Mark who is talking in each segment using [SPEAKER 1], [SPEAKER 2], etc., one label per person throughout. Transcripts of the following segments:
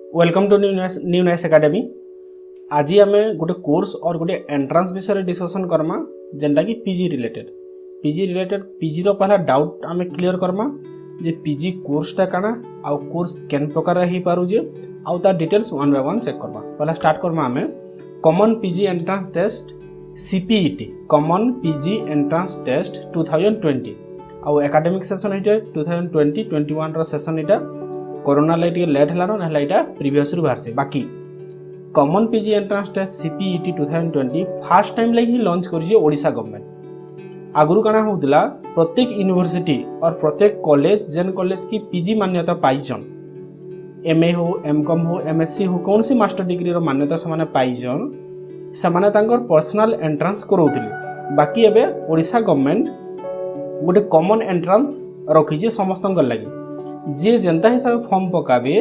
[SPEAKER 1] Welcome to new noise academy. आज आम गोटे कोर्स और गोटे एंट्रांस विषय डिस्कसन करमा जेनटा कि पीजी रिलेटेड पीजी रो पहला डाउट आम क्लियर करमा जे पीजी कोर्सटा काना आउ कोर्स केन प्रकार ही पारुजे आउ ता details one by one check करबा। पहला स्टार्ट करमा आम common PG entrance test CPET common PG entrance test 2020 आउ एकेडमिक सेशन हिटे 2020-21 रो सेशन इटा कोरोना लाइट लेट हलानो नहला इटा प्रीवियस रु बाहर से बाकी common PG entrance test CPET 2020 first time like ही लॉन्च करिजे ओडिशा गवर्नमेंट। आगुरु काना होतला प्रत्येक यूनिवर्सिटी और प्रत्येक कॉलेज जेन कॉलेज की पीजी मान्यता पाइजन एमए हो एमकॉम हो एमएससी हो कौन सी मास्टर डिग्री रो मान्यता समाने पाइजन समाने तांकर पर्सनल एंट्रांस करौथिले। बाकी एबे ओडिशा गवर्नमेंट गोटे कॉमन एंट्रांस रखिजे समस्तंकर लागि जे जनता हिसाब फॉर्म पकाबे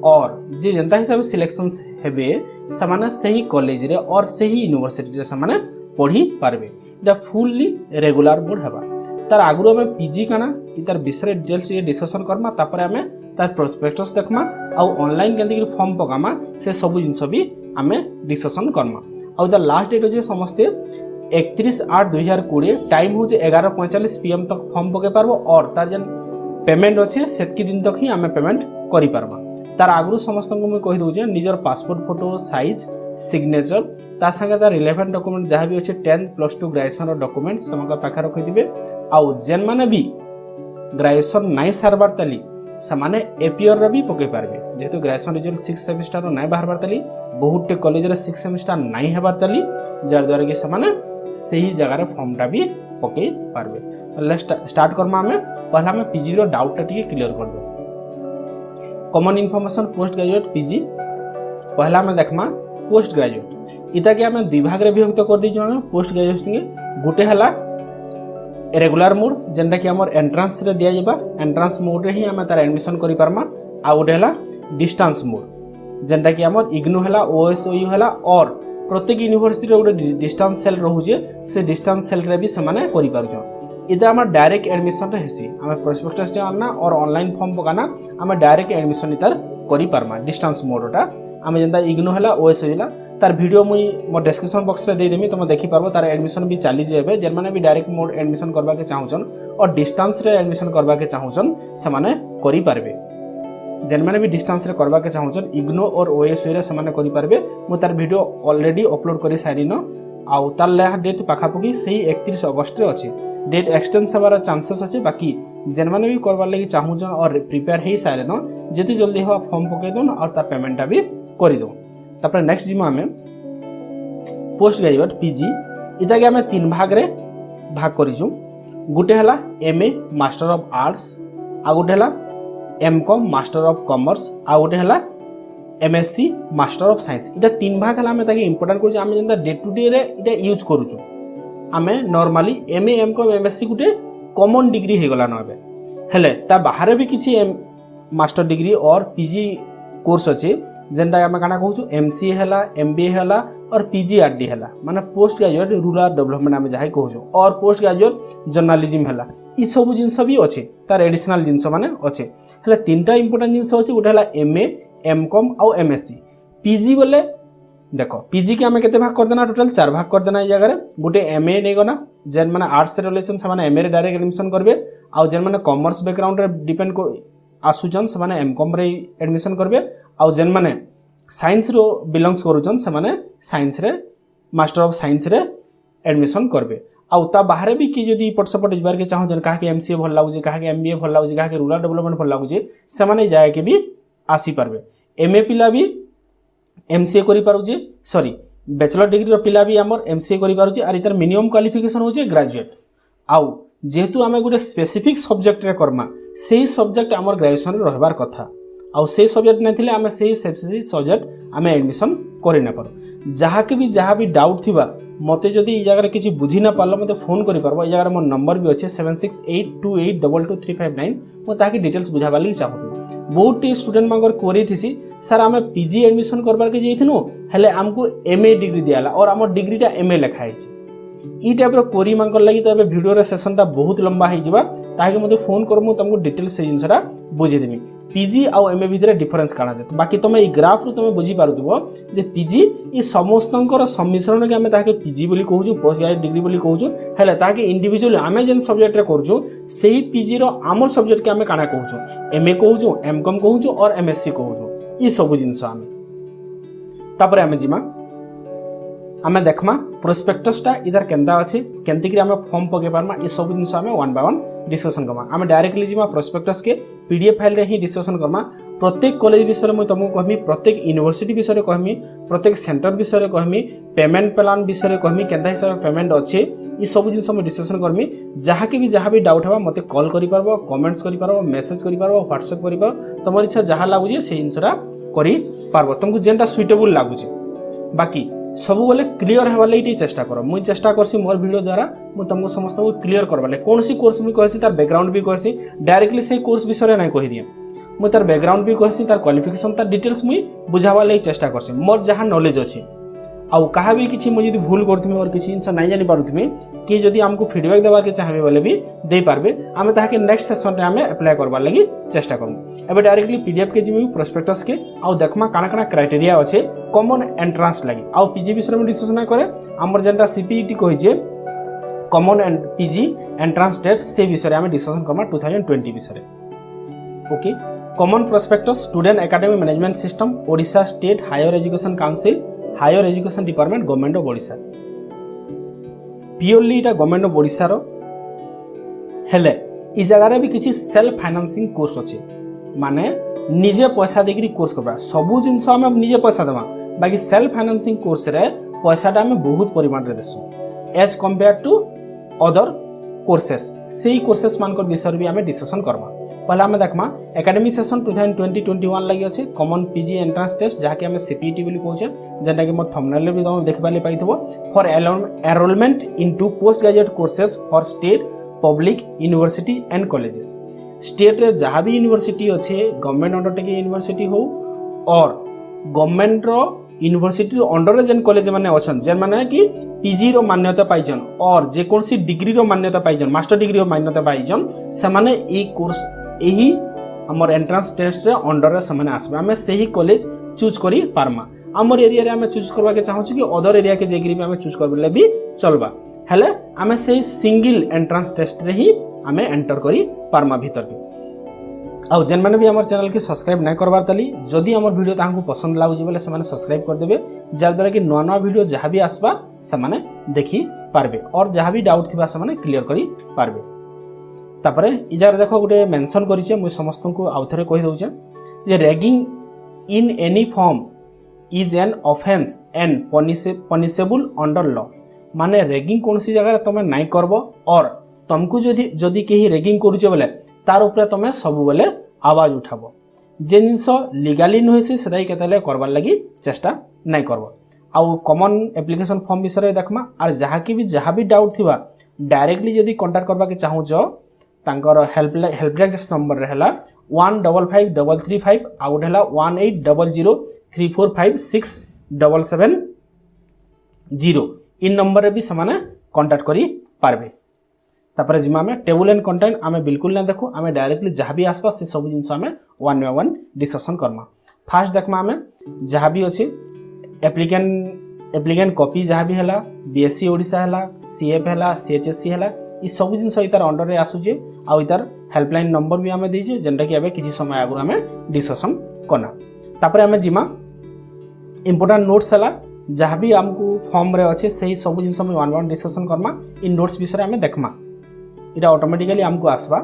[SPEAKER 1] और जे जनता हिसाब सिलेक्शन हेबे समाने सही कॉलेज रे और सही यूनिवर्सिटी रे समाने पढ़ी पारबे। इटा फुल्ली रेगुलर बोर्ड हेबा। तार आगुरो में पीजी काना इतार विषय डिटेल्स ये डिस्कशन करमा तापर हमें तार प्रोस्पेक्टस देखमा आ ऑनलाइन केंति फॉर्म पकामा से सब जिंस भी हमें डिस्कशन करमा। आ द लास्ट डेट होजे समस्ते 31/8/2020 टाइम होजे 11:45 PM तक फॉर्म पके पारबो और तार जन पेमेंट अच्छे सेतकी दिन तक ही आम पेमेंट करि पारमा। तार आगु समस्त को मुझे कहि दउजे निजर पासपोर्ट फोटो साइज सिग्नेचर ता संगे तार रिलेवेंट डॉक्यूमेंट जहाँ भी अच्छे 10th + 2 ग्रेजुएशन डॉक्यूमेंट्स समका पाखा रखि दिबे। आउ जेन माने भी ग्रेजुएशन नाइ सारबार तली समाने एपीआर रे भी पके पारबे जेहेतु ग्रेजुएशन रिजल्ट 6 सेमेस्टर रो नाइ बाहर तली बहुत टे कॉलेज रे 6 सेमेस्टर नाइ हेबार तली जार द्वारा कि समाने सही जगह रे फॉर्मटा भी पके पारबे। स्टार्ट करमा हमें पहला में पीजी रो डाउट टी क्लियर कर दो। Common information post graduate PG पहला में देखमा पोस्ट ग्रेजुएट इता के हमें दुई भाग रे विभक्त कर दी हमें पोस्ट ग्रेजुएशन के गोटे हला रेगुलर मोड जेनटा कि हमर एंट्रांस रे दिया जेबा एंट्रांस मोड रे ही हमें तार एडमिशन करि पारमा। आ गोटे हला डिस्टेंस मोड जेनटा कि हमर इग्नू हला ओएसओयू हला और प्रत्येक यूनिवर्सिटी रे गोटे डिस्टेंस सेल रहुजे से डिस्टेंस सेल रे भी समाने करि पारजो। इधर आम डायरेक्ट एडमिशन हेसी आम प्रोस्पेक्टस आना और ऑनलाइन फॉर्म पकाना आम डायरेक्ट एडमिशन इतार करि पारमा। डिस्टेंस मोडटा आम जेनता इग्नू हला ओएस होला तार वीडियो मुई मो डिस्क्रिप्शन बॉक्स रे दे देमी तुम देखि पारबो तार एडमिशन भी चली जेबे जेन माने भी डायरेक्ट मोड एडमिशन करबा के चाहउछन और डिस्टेंस रे एडमिशन करबा के चाहउछन समाने करि पारबे। जेन माने भी डिस्टेंस रे करबा के चाहउछन इग्नू और ओएस रे समाने करि पारबे। मो तार वीडियो ऑलरेडी अपलोड करि सारिनो आउ तार लेहा डेट पाखापुकी सही 31 अगस्त रे अछि। डेट एक्सटेंस हबार चांसेस अच्छे बाकी जेन माने भी करबार लगी चाहूजन और प्रिपेयर हे सारे जति जल्दी हवा फॉर्म पके दोन और तार पेमेंटा भी करि दो। तापर नेक्स्ट जिमा हमें पोस्ट ग्रेजुएट पीजी इता के हमें तीन भाग रे भाग करिजु। गुटे हला एमए मास्टर ऑफ आर्ट्स आ गुटे हला एमकॉम मास्टर ऑफ कॉमर्स आ गुटे हला एमएससी मास्टर ऑफ साइंस। इटा तीन भाग हला हमें ताके इंपोर्टेंट करिजु आमे जेंता डे टू डे रे इटा यूज करूछु। आमे नॉर्मली एमए एमकॉम एमएससी गुटे कॉमन डिग्री हे गला नबे हेले ता बाहर भी किछि मास्टर डिग्री और पीजी कोर्स अछि जेंटा आमे काना कहूछु एमसीए हला एमबीए हला और पीजीआरडी हला माने पोस्ट ग्रेजुएट रूरल डेवलपमेंट आमे जाय कहूछु और पोस्ट ग्रेजुएट जर्नलिज्म हला ई सब जिंस भी अछि तार एडिशनल जिंस माने अछि। हेले तीनटा इंपोर्टेंट जिंस अछि गुटे हला एमए एमकॉम और एमएससी। पीजी बोले देखो पीजी के हमें केते भाग कर देना टोटल 4 भाग कर देना जगह गोटे एमए नहीं गना जेन माने आर्ट्स से रिलेशन से माने एमए रे डायरेक्ट एडमिशन करबे आ जेन माने कॉमर्स बैकग्राउंड रे डिपेंड आसुजन से माने एमकॉम रे एडमिशन करबे आ जेन माने साइंस रो बिलोंग्स करूजन से माने साइंस रे मास्टर ऑफ साइंस रे एडमिशन करबे। आ ता बाहर भी कि जदी पट सपोर्ट इबार के चाहो जन काहे के एमसीए भल लागुजे काहे के एमबीए भल लागुजे काहे के रूरल डेवलपमेंट भल लागुजे से माने जाय के भी आसी पारबे। एमए पिला भी एमसीए करि पारुजे सॉरी बैचलर डिग्री रो पिला भी हमर एमसीए करि पारुजे आर इतर मिनिमम क्वालिफिकेशन होचे ग्रेजुएट। आउ जेहेतु आमे गुटे स्पेसिफिक सब्जेक्ट रे करमा सेही सब्जेक्ट हमर ग्रेजुएशन रे रहबार कथा आउ सेही सब्जेक्ट नै थिले आमे सेही स्पेसिफिक सब्जेक्ट आमे एडमिशन करि न पारो। जहाँ भी डाउट थिबा मते जदी ई जगह रे किछि बुझी ना पारलो मते फोन करि पारबो। ई जगह रे मोर नंबर भी अछि 7682822359 मो ताकि डिटेल्स बुझाबा लागि चाहू। बहुत स्टूडेंट मांगर क्वेरी थिसी सर आमे पीजी एडमिशन करबार के जइथिनु हेले हमको एमए डिग्री दियाला और हमर डिग्रीटा एमए लिखा है ई टाइप रो क्वेरी मांगर लागि त वीडियो रे सेशनटा बहुत लंबा हे जिबा ताकि मते फोन करमु तुमको डिटेल्स से जिंसरा बुझे देमी। पीजी आउ एमए भितर डिफरेंस काना जे बाकी तुम ए ग्राफ रु तुम बुझी पारुथबो जे पीजी ई समस्तंकर सम्मिश्रण के हमें ताके पीजी बोली कहूछु पोस्ट ग्रेजुएट डिग्री बोली कहूछु हेले ताके इंडिविजुअल आमे जेन सब्जेक्ट रे करछु सेही पीजी रो आमर सब्जेक्ट के हमें काना कहूछु एमए कहूछु एमकॉम कहूछु और एमएससी कहूछु ई सब जिंस आमे तापर आमे जिमा आमे देखमा प्रोस्पेक्टस टा इधर केंदा अछि केंति कि आमे फॉर्म पके पारमा ई सब जिंस आमे one by one discussion Karma आमे डायरेक्टली जिमा प्रोस्पेक्टस के पीडीएफ फाइल रे ही डिस्कशन करमा प्रत्येक कॉलेज विषय में तुमको कहमी प्रत्येक यूनिवर्सिटी विषय रे कहमी प्रत्येक सेंटर विषय रे कहमी पेमेंट प्लान विषय रे कहमी केंदा हिसाब पेमेंट अछि ई सब जिंस में डिस्कशन करमी जहाँ भी डाउट हवा मते कॉल करि पारबो कमेंट्स करि पारबो मेसेज करि पारबो व्हाट्सएप करि पारबो तमर इच्छा जहाँ लागुजे से जिंसरा करि पारबो तुमको जेंटा सुइटेबल लागुजे बाकी सबु बोले क्लियर हेबा लागि चेष्टा करो मुई चेष्टा करसी मोर वीडियो द्वारा मु तुमको समस्त को क्लियर करबा ले कोन सी कोर्स भी कहसी तार बैकग्राउंड भी कहसी डायरेक्टली से कोर्स विषय नै कहि दिए मु तार बैकग्राउंड भी कहसी तार क्वालिफिकेशन तार डिटेल्स मुई बुझावा लागि चेष्टा करसी मोर जहां नॉलेज अछि आउ कहा भी किछि मु जदी भूल करथुमी और किछि इंसान नै जानि पारुथुमी कि जदी हमको फीडबैक देबा के चाहबे बोले भी दे पारबे आमे ताहा के नेक्स्ट सेशन रे आमे अप्लाई करबा लागि चेष्टा करमु एबे डायरेक्टली पीडीएफ के जिमी प्रोस्पेक्टस के आउ देखमा काना काना क्राइटेरिया अछि कॉमन एंट्रेंस लागि आउ पीजी विषय में डिस्कशन करे हमर जेंटा सीपीईटी कहि जे common and PG entrance test से विषय आमे डिस्कशन करमा 2020 विषय okay common prospectus student academy management system Odisha state higher education council higher education department government of Odisha purely इटा गवर्नमेंट ऑफ ओडिशा रो हेले ई जगह रे भी किछि सेल्फ फाइनेंसिंग कोर्स अछि माने निजे पैसा देकरी कोर्स करबा सबु जिंस हम निजे पैसा देबा बाकी सेल्फ फाइनेंसिंग कोर्स रे पैसाटा हम बहुत परिमाण रे देसु as compare to other courses सेही कोर्सेस मानकर विषय भी हमें डिस्कशन करबा पहला हमें देखमा एकेडमिक सेशन 2020-21 लागि अछि कॉमन पीजी एंट्रेंस टेस्ट जहा के हमें सीपीईटी बोली कहउछे जेंटा कि मोर थंबनेल रे भी तुम देखबा ले पाइथबो for enrolment into post graduate courses for state public university and colleges state रे जहा भी यूनिवर्सिटी अछि गवर्नमेंट अंडरटेकिंग यूनिवर्सिटी हो और गवर्नमेंट रो यूनिवर्सिटी रो अंडर रे जेन कॉलेज माने अछन जेन माने कि पीजी रो मान्यता पाइजन और जे कोनसी डिग्री रो मान्यता पाइजन मास्टर डिग्री रो मान्यता पाइजन से माने ई कोर्स एही हमर एंट्रेंस टेस्ट रे अंडर रे समान आसबे हमें सही कॉलेज चूज करी पारमा हमर एरिया रे हमें चूज करबा के चाहू छी कि अदर एरिया के जेग्री में हमें चूज करबले भी चलबा हेले हमें सही सिंगल एंट्रेंस टेस्ट रे ही हमें एंटर करी पारमा भीतर के आउ जेन माने भी हमर चैनल के सब्सक्राइब नै करबार तली जदी हमर वीडियो तांको पसंद लागु बोले से माने सब्सक्राइब कर देबे जार द्वारा कि नवा नवा वीडियो जहा भी आसबा से माने देखि पारबे और जहा भी डाउट थिबा से माने क्लियर करी पारबे तापरे इजार देखो गुटे मेंशन करिचे मु समस्त को आउथरे कहि दउचे जे ragging in any form is an offence and punishable under law माने रैगिंग कोनसी जगह तमे नै करबो और तुमको जदी केही रैगिंग करूचे बोले तार ऊपर तमे सब बोले आवाज उठाबो जे जिंस लीगली न होइसे सदाई केतले करबार लागि चेष्टा नै करबो आउ कॉमन एप्लीकेशन फॉर्म विषय देखमा और जहा भी डाउट थिबा डायरेक्टली जदी कांटेक्ट करबा के चाहू छ तांकर हेल्प डेस्क नंबर रहला 155335 आउट हला 1800345677 इन नंबर रे भी समाने कांटेक्ट करी पारबे तापर जिमा में टेबल एंड कंटेंट आमे बिल्कुल नै देखो आमे डायरेक्टली जहा भी आसपास से सब जिंस आमे वन बाय वन डिस्कशन करमा फास्ट देखमा आमे जहा भी अछि एप्लीकेंट कॉपी जहा भी हला बीएससी ओडिसा हला सीएफ हला सीएचएससी हला ई सब जिंस इतार अंडर रे आसुचे आ इतार हेल्पलाइन नंबर भी आमे देजे जेंटा कि अबे किछि समय आगु आमे डिस्कशन करना तापर आमे जिमा इंपोर्टेंट नोट्स हला जहा भी हमको फॉर्म रे अछि सही सब जिंस हम वन वन डिस्कशन करमा इन नोट्स विषय आमे देखमा इटा ऑटोमेटिकली हमको आसबा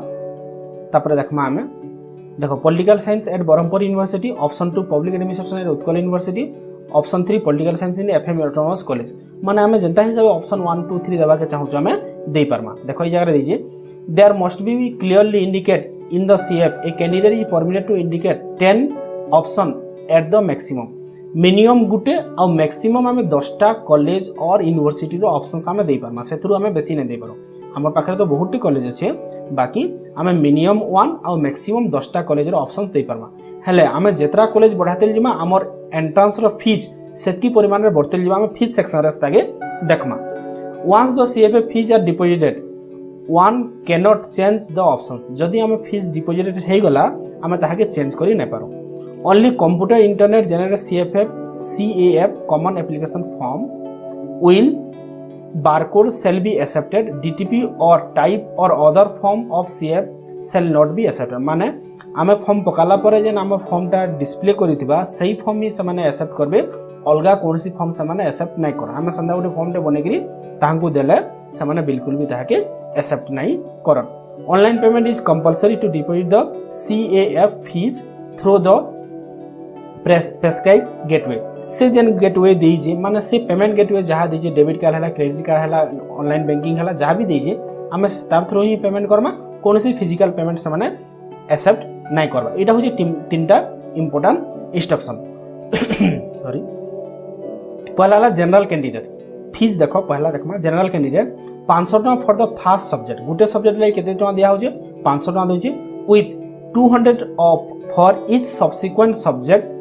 [SPEAKER 1] तापर देखमा आमे देखो political science at Brahmapur university option 2 public administration at Utkal university option 3 political science in FM autonomous college माने आमे जनता हिसाब ऑप्शन 1 2 3 देबा के चाहू हमें दे पारमा देखो ई जगह रे दीजिए there must be clearly indicate in the CF a candidate is permitted to indicate 10 option at the maximum minimum गुटे और मैक्सिमम हमें 10टा कॉलेज और यूनिवर्सिटी रो ऑप्शंस हमें दे पारमा सेथुरु हमें बेसी नै दे पारो हमर पाखरे तो बहुतटी कॉलेज अछि बाकी हमें मिनिमम 1 और मैक्सिमम 10टा कॉलेज रो ऑप्शंस दे पारमा हेले हमें जेतरा कॉलेज बढ़ातेल जिमा हमर एंट्रेंस रो फीस सेतकी परिमाण रे बढ़तेल जिमा हमें फीस सेक्शन रे तागे देखमा once the CFA fees are deposited one can not change the options जदी हमें फीस डिपॉजिटेड हे गला आमे ताहाके चेंज करि नै पारो। Only computer internet generate CAF common application form will barcode shall be accepted, DTP or type or other form of CAF shall not be accepted। माने आमे form पकाला परे जेन आमे फॉर्मटा डिस्प्ले करिथिबा सही फॉर्म ही समाने एक्सेप्ट करबे, अलगा कोनसी फॉर्म समाने एक्सेप्ट नै कर। आमे संदा गोटे फॉर्मटे बनेकरी ताहांकू देले समाने बिल्कुल भी ताहाके एक्सेप्ट नै करन। Online payment is compulsory to deposit the CAF fees through the prescribe gateway. से जेन गेटवे दीजे माने से पेमेंट गेटवे जहाँ दीजे डेबिट कार्ड है, क्रेडिट कार्ड है, ऑनलाइन बैंकिंग है, जहाँ भी दीजे आम तार थ्रू ही पेमेंट करमा, कौन सी फिजिकल पेमेंट से माने एक्सेप्ट नहीं करवा। यहाँ हूँ 3टा इंपोर्टेंट इंस्ट्रक्शन। सॉरी, पहला जनरल कैंडिडेट फीस देखो, पहला देखमा जनरल कैंडिडेट 500 टका फॉर द फर्स्ट सब्जेक्ट। गोटे सब्जेक्ट लगे केते टका दिया होचे 500 टका दोचे with 200 of for each subsequent subject.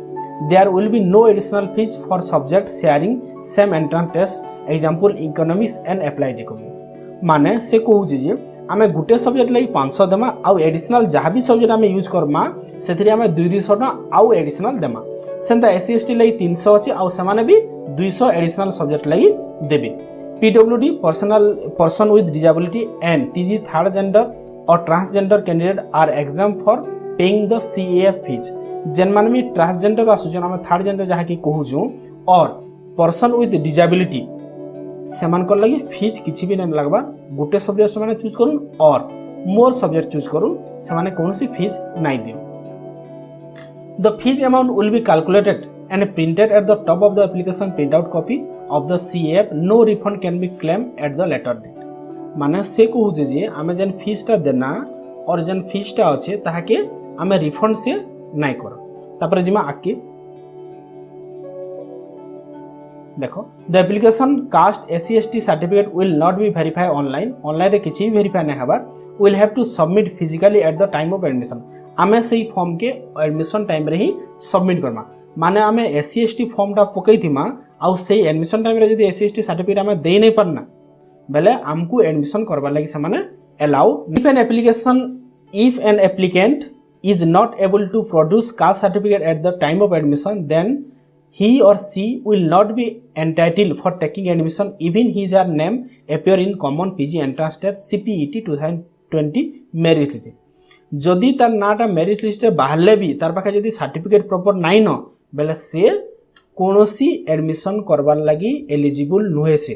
[SPEAKER 1] There will be no additional fees for subject sharing same entrance test, example economics and applied economics। माने से कहूँ जे आमे गुटे सब्जेक्ट लगी 500 देमा आउ एडिशनल जहाँ भी सब्जेक्ट आमे यूज करमा सेथि आमे 200 टका आउ एडिशनल देमा। सेंता SC ST लगी 300 अछि आउ समाने भी 200 एडिशनल सब्जेक्ट लगी देबे। PWD person with disability and TG third gender or transgender candidate are exempt for paying the CAF fees। जेन मान भी ट्रांसजेंडर आसुचन आम थर्ड जेंडर जहाँ कि कहूँ और पर्सन विथ डिजाबिलिटी से लगी फीस किसी भी नहीं लगवा। गोटे सब्जेक्ट से चूज करूँ और मोर सब्जेक्ट चूज करूँ से कौन सी फीस नहीं दियो। The fees amount will be calculated and printed at the top of the application print out copy of the CAF। No refund can be claim at the later date. माने से कहूँ जे आम जेन फीसटा देना और जेन फीसटा अच्छे ताके आम रिफंड से नहीं कर। तापर जिमा आके देखो the application caste SC ST certificate will not be verify online. Online रे किछि भी वेरीफाई नहीं हबार। Will have to submit physically at the time of admission. आमे सही फॉर्म के एडमिशन टाइम रे ही सबमिट करमा। माने आमे SC ST फॉर्मटा पकई थिमा आउ सही एडमिशन टाइम रे जदी SC ST सर्टिफिकेट आमे देई नहीं परना बेले हमकू एडमिशन करबा लागि से माने allow. If an applicant is not able to produce caste certificate at the time of admission, then he or she will not be entitled for taking admission even his or her name appear in common PG entrance test CPET 2020 merit list। जदि तार नाटा merit list बाहरले भी तार पाखे जदि certificate proper nine न बेले से कोनोसी एडमिशन करबार लगी एलिजिबल नुहे से।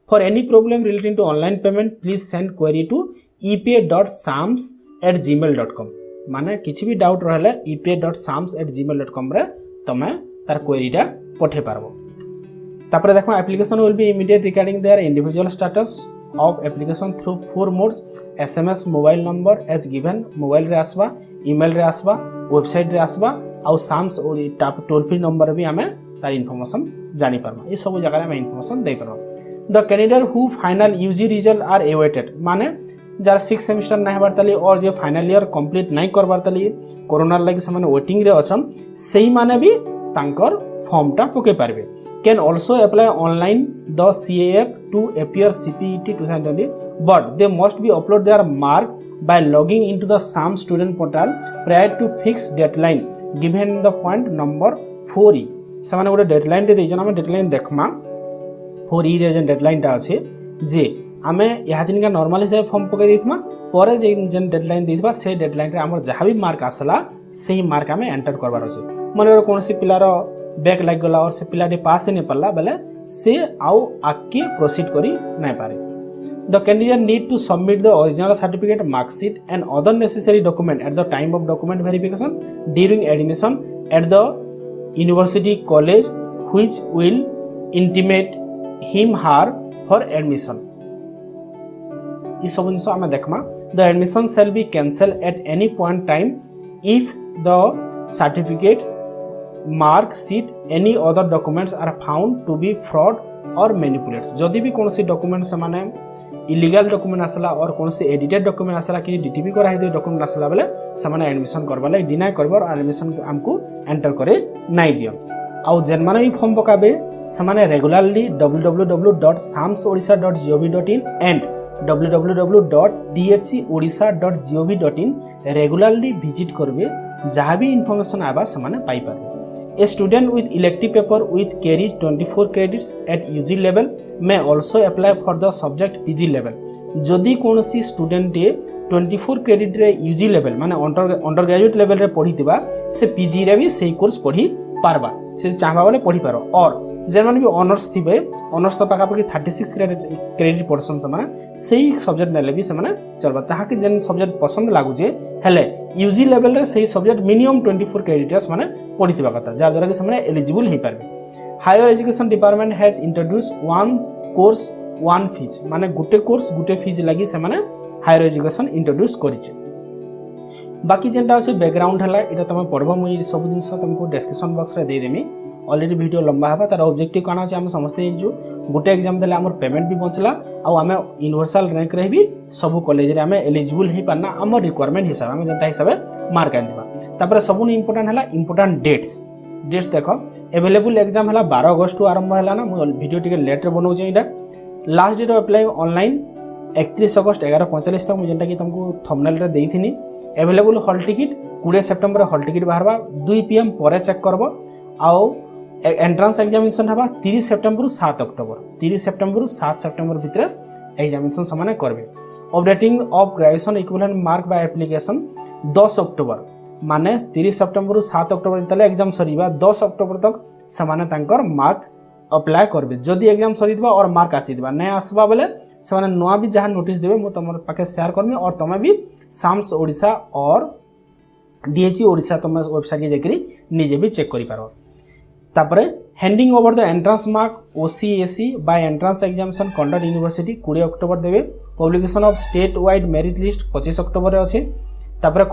[SPEAKER 1] For any problem relating to online payment please send query to epa.sams@gmail.com। माने किसी भी डाउट रहले epa.sams@gmail.com रे तमे तार क्वेरीटा पठे पारबो। तापर देखो application will be immediate regarding their individual status of application through 4 modes SMS mobile number as given. Mobile रे आसबा, ईमेल रे आसबा, वेबसाइट रे आसबा आउ साम्स और टोल फ्री नंबर भी हमें तार इन्फॉर्मेशन जानि पारबा। ये सब जगह में इन्फॉर्मेशन दे पारबा। The candidate who final UG result are awaited. माने जार 6 सेमिस्टर नहीं हबार तली और जो फाइनल ईयर कंप्लीट नहीं करबार तली कोरोना लगी से वेटिंग रे अछन सही माने भी तांकर फॉर्मटा पके पारबे। Can also apply online the CAF to appear CPET 2020 but they must be upload their mark by logging into the SAM student portal prior to fix deadline given in the point number 4E। से गोटे deadline दे देजन। आम deadline देखमा 4E रे जेन डेडलाइनटा अच्छे जे आमे यहाँ जिनका normal हिसाब form पकई देथिमा परे जेन डेडलाइन देथिबा से डेडलाइन रे हमर जहाँ भी मार्क आसला सही मार्क आमे एंटर करबार अछि। माने कौन सी पिलार बैक लग गला और से पिलाटी पास नहीं पड़ला बेले से आउ आगे प्रोसीड करी नहीं पारे। The candidate need to submit the original certificate marksheet and other necessary document at the time of document verification during admission at the university college which will intimate him her for admission. इस सब जिन आम देखमा the admission shall be cancel at any point time if the certificates mark sheet any other documents are found to be fraud और manipulates. जदि भी कौन सी document से माने इलीगल डॉक्यूमेंट आसला और कौन से एडिटेड डॉक्यूमेंट आसला कि DTP करा है डॉक्यूमेंट आसला बेले से एडमिशन करबा लागि डिनाय करबो और एडमिशन हमको एंटर करे नहीं दियो। आउ जेन माने भी फॉर्म पकाबे से regularly www.samsodisha.gov.in and www.dheodisha.gov.in regularly visit करबे जहाँ भी इनफॉरमेशन आवा से पाई पारबे। A student with elective paper with carries 24 credits at UG level may also apply for the subject PG level। जदि कौन सी स्टूडेंट 24 क्रेडिट रे यूजी लेवल माने अंडर ग्रेजुएट लेवल रे पढ़ी थिबा से पीजी रे भी सही कोर्स पढ़ी पारबा, से चाहबा बोले पढ़ी पारो। और जे माने भी ऑनर्स थिबे, ऑनर्स तो पाका पाकी 36 क्रेडिट पर्सन से माने सही सब्जेक्ट नेले भी से माने चलबा, ताहा के जेन सब्जेक्ट पसंद लागु जे हेले यूजी लेवल रे सही सब्जेक्ट मिनिमम 24 क्रेडिट्स माने पढ़ी थिबा कथा, जा द्वारा कि से माने एलिजिबल हे पारबे। Higher education department has introduce one course one fees, माने गुटे कोर्स गुटे फीज लगी से माने हायर एजुकेशन इंट्रोड्यूस करिছে। बाकी जेनटा अछि बैकग्राउंड हला एटा तमे पढबो, मुई सब जिंस तुमको डिस्क्रिप्शन बॉक्स रे दे देमी। ऑलरेडी वीडियो लंबा हबा, तार ऑब्जेक्टिव काना अछि हम समझते जो गुटे एग्जाम देले हमर पेमेंट भी बचला आ हमें यूनिवर्सल रैंक रे भी सब कॉलेज रे हमें एलिजिबल हे पाना हमर रिक्वायरमेंट हिसाब हमें जनता हिसाब मार्क आन दिबा। तापर सबनु इंपोर्टेंट हला इंपोर्टेंट डेट्स देखो अवेलेबल एग्जाम हला 12 अगस्त टू आरंभ हला ना, मु वीडियो टिके लेट रे बनौ छै। एटा last date of apply online 31 अगस्त 11:45 तक, मुझे कि तुमको थंबनेल रे देई थिनी। Available hall ticket 20 September hall ticket बाहरबा 2 PM पर चेक करबो। आउ एंट्रेंस एग्जामिनेशन हबा 30 सेप्टेम्बर 7 अक्टोबर, 30 सेप्टेम्बर 7 सेप्टेम्बर भितर एग्जामिनेशन समान करबे। Updating of graduation equivalent mark by application 10 October, माने 30 सेप्टेम्बर 7 अक्टोबर जतले एग्जाम सरीबा 10 अक्टोबर तक समान तांकर मार्क अप्लाई करबे। जदि एग्जाम सरीबा और मार्क आसीबा नै आसबा बेले से नुआ भी जहाँ नोटिस देवे मु तुम पाखे शेयर करमी, और तुम भी साम्स ओडिशा और डीएचई ओडिशा तुम वेबसाइट जाकरी निजे भी चेक करि पारो। तापरे handing over the entrance mark OCAC by entrance examination conduct university 20 October देवे। Publication of state wide merit list 25 October रे अछि। तापरे